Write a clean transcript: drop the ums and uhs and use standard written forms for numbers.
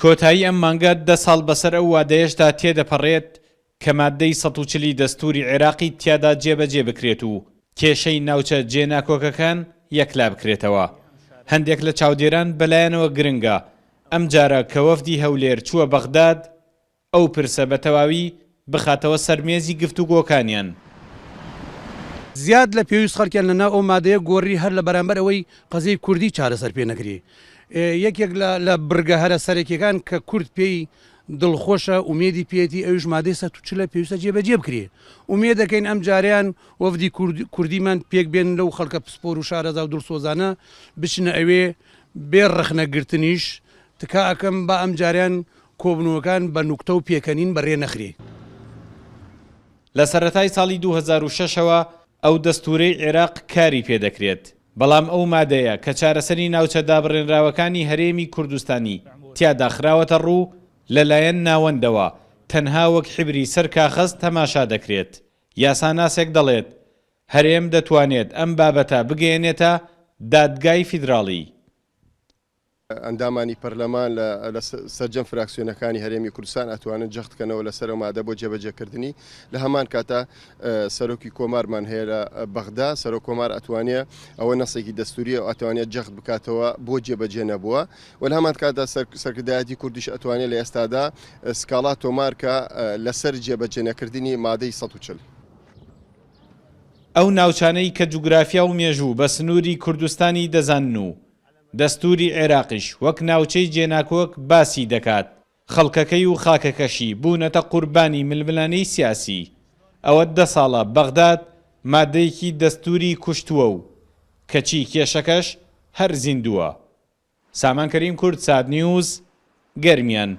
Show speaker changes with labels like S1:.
S1: کۆتایی ئەم مانگە 10 ساڵ بەسەر ئەو وادەیەشدا تێدەپەڕێت کە مادەی 140 دەستوری عێراقی تیادا جێبەجێ بکرێت و کێشەی ناوچە جێناکۆکەکان یەکلا بکرێتەوە. هەندێک لە چاودێران بەلایەنەوە گرنگە ئەم جارە کە وەفدی هەولێر چووە بەغداد ئەو پرسە بە تەواوی بخاتەوە سەرمێزی گفتوگۆکانیان.
S2: زیاد لە پێویست خەڵکیان لەناو ئەو مادەیە گۆڕی هەر لە بەرامبەر ئەوەی قەزەی کوردی چارەسەر پێ نەکری. یەکێک لە برگە هەرە سەرەکیەکان کە کورد پێی دڵخۆشە ئومێدی پێێتی ئەوش مادەی 140 پێویستە جێبەجێ بکرێ. ئومێ دەکەین ئەم جاریان وەفدی کوردیمان پێک بێن لەو خەڵکە پسپۆر و شارەزا و دڵسۆزانە بچنە ئەوێ بێ ڕەخنەگرتنیش تکا ئەەکەم با ئەم جاریان کۆبنەوەکان بە نوکتە و پێکەنین بەڕێ نەخرێ.
S1: لە سەرەتای ساڵی 2006ەوە ئەو دەستورەی عێراق کاری پێدەکرێت، بەڵام ئەو مادەیە کە چارەسەری ناوچە دابڕێنراوەکانی هەرێمی کوردستانی تیادا خراوەتە ڕوو لەلایەن ناوەندەوە تەنها وەک حیبری سەر کاغەز تەماشا دەکرێت. یاساناسێک دەڵێت هەرێم دەتوانێت ئەم بابەتە بگەێنێتە دادگای فیدراڵی.
S3: ئەندامانی پەرلەمان لە سەرجەم فراکسیۆنەکانی هەرێمی کوردستان ئەتوانن جەختکەنەوە لەسەر ئەو مادە بۆ جێبەجێکردنی. لە هەمان کاتە سەرۆکی کۆمارمان هەیە لە بەغدا، سەرۆک کۆمار ئەتوانێ ئەوە نەسێکی دەستوریە و ئەتوانێت جەخت بکاتەوە بۆ جێبەجێ نەبووە. و لە هەمان کاتدا سەرکردایەتی کوردیش ئەتوانێت لە ئێستادا سکاڵا تۆمارکە لەسەر جێبەجێ نەکردنی مادەی 140.
S1: ئەو ناوچانەی کە جوگرافیا و مێژوو بە سنووری کوردستانی دەزانن و دەستوری عێراقیش وەک ناوچەی جێناکۆک باسی دەکات، خەڵکەکەی و خاکەکەشی بوونەتە قوربانی ململانەی سیاسی. ئەوە 10 ساڵە بەغداد مادەیەکی دەستوری کوشتووە و کەچی کێشەکەش هەر زیندووە. سامان کەریم کورد، ساد نیوز، گەرمیان.